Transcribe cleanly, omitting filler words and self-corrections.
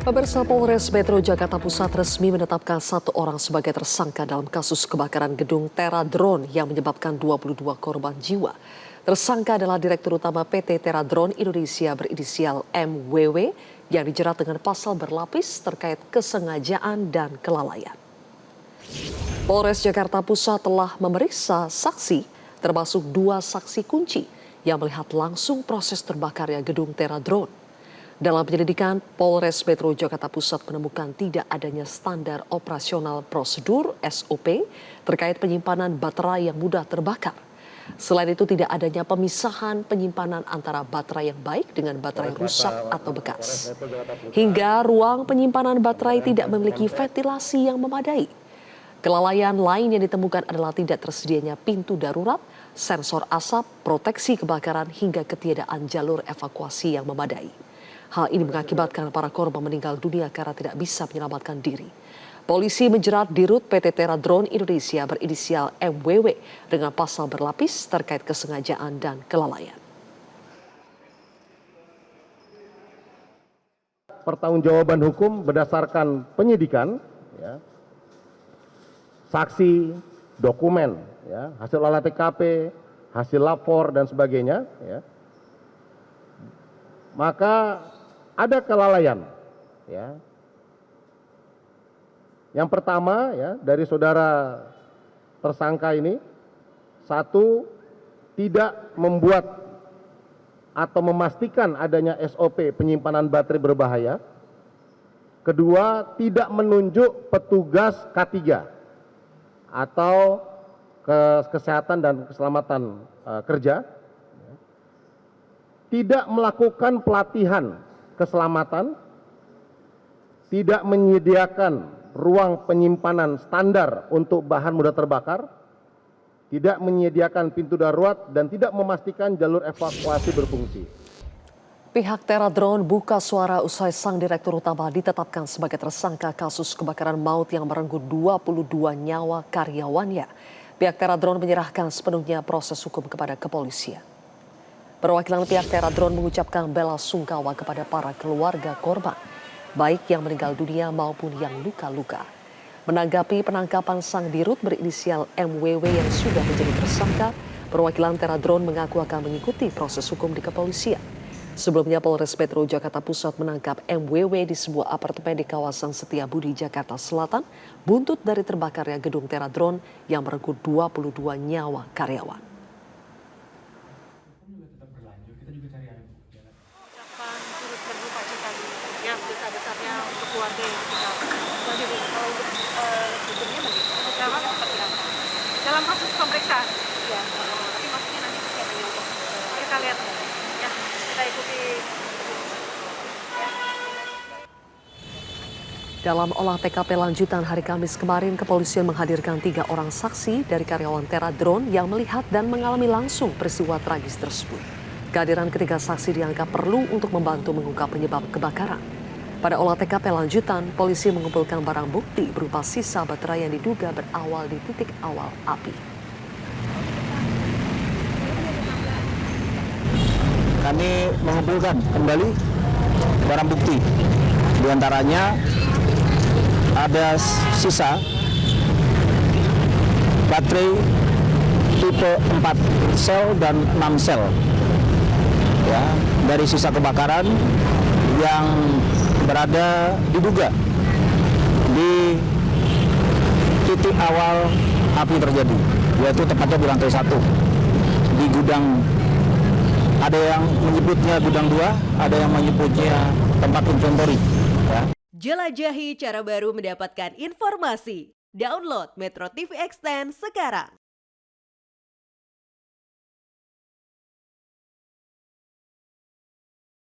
Pemirsa, Polres Metro Jakarta Pusat resmi menetapkan satu orang sebagai tersangka dalam kasus kebakaran gedung Teradron yang menyebabkan 22 korban jiwa. Tersangka adalah Direktur Utama PT Teradron Indonesia berinisial MWW yang dijerat dengan pasal berlapis terkait kesengajaan dan kelalaian. Polres Jakarta Pusat telah memeriksa saksi, termasuk 2 saksi kunci yang melihat langsung proses terbakarnya gedung Teradron. Dalam penyelidikan, Polres Metro Jakarta Pusat menemukan tidak adanya standar operasional prosedur (SOP) terkait penyimpanan baterai yang mudah terbakar. Selain itu, tidak adanya pemisahan penyimpanan antara baterai yang baik dengan baterai rusak atau bekas. Hingga ruang penyimpanan baterai tidak memiliki ventilasi yang memadai. Kelalaian lain yang ditemukan adalah tidak tersedianya pintu darurat, sensor asap, proteksi kebakaran, hingga ketiadaan jalur evakuasi yang memadai. Hal ini mengakibatkan para korban meninggal dunia karena tidak bisa menyelamatkan diri. Polisi menjerat Dirut PT Teradron Indonesia berinisial MWW dengan pasal berlapis terkait kesengajaan dan kelalaian. Pertanggungjawaban hukum berdasarkan penyidikan, ya, saksi, dokumen, ya, hasil olah TKP, hasil lapor dan sebagainya, ya, maka ada kelalaian, ya. Yang pertama, ya, dari saudara tersangka ini, 1, tidak membuat atau memastikan adanya SOP penyimpanan baterai berbahaya. 2, tidak menunjuk petugas K3 atau kesehatan dan keselamatan kerja. Tidak melakukan pelatihan keselamatan, tidak menyediakan ruang penyimpanan standar untuk bahan mudah terbakar, tidak menyediakan pintu darurat, dan tidak memastikan jalur evakuasi berfungsi. Pihak Teradron buka suara usai sang Direktur Utama ditetapkan sebagai tersangka kasus kebakaran maut yang merenggut 22 nyawa karyawannya. Pihak Teradron menyerahkan sepenuhnya proses hukum kepada kepolisian. Perwakilan pihak Teradron mengucapkan bela sungkawa kepada para keluarga korban, baik yang meninggal dunia maupun yang luka-luka. Menanggapi penangkapan sang Dirut berinisial MWW yang sudah menjadi tersangka, perwakilan Teradron mengaku akan mengikuti proses hukum di kepolisian. Sebelumnya, Polres Metro Jakarta Pusat menangkap MWW di sebuah apartemen di kawasan Setiabudi, Jakarta Selatan, buntut dari terbakarnya gedung Teradron yang merenggut 22 nyawa karyawan. Turut berduka cita yang sebesar-besarnya untuk keluarga yang ditinggalkan. Kalau untuk hukumnya bagaimana? Sekarang seperti apa? Dalam proses pemeriksaan, ya. Tapi maksudnya nanti persiapannya untuk kita lihat, ya, kita ikuti. Dalam olah TKP lanjutan hari Kamis kemarin, kepolisian menghadirkan 3 orang saksi dari karyawan Teradron yang melihat dan mengalami langsung peristiwa tragis tersebut. Kehadiran ketiga saksi dianggap perlu untuk membantu mengungkap penyebab kebakaran. Pada olah TKP lanjutan, polisi mengumpulkan barang bukti berupa sisa baterai yang diduga berawal di titik awal api. Kami mengumpulkan kembali barang bukti. Di antaranya ada sisa baterai tipe 4 sel dan 6 sel. Ya, dari sisa kebakaran yang berada diduga di titik awal api terjadi, yaitu tepatnya di lantai 1 di gudang. Ada yang menyebutnya gudang 2, ada yang menyebutnya tempat inventory. Ya. Jelajahi cara baru mendapatkan informasi. Download Metro TV Extend sekarang.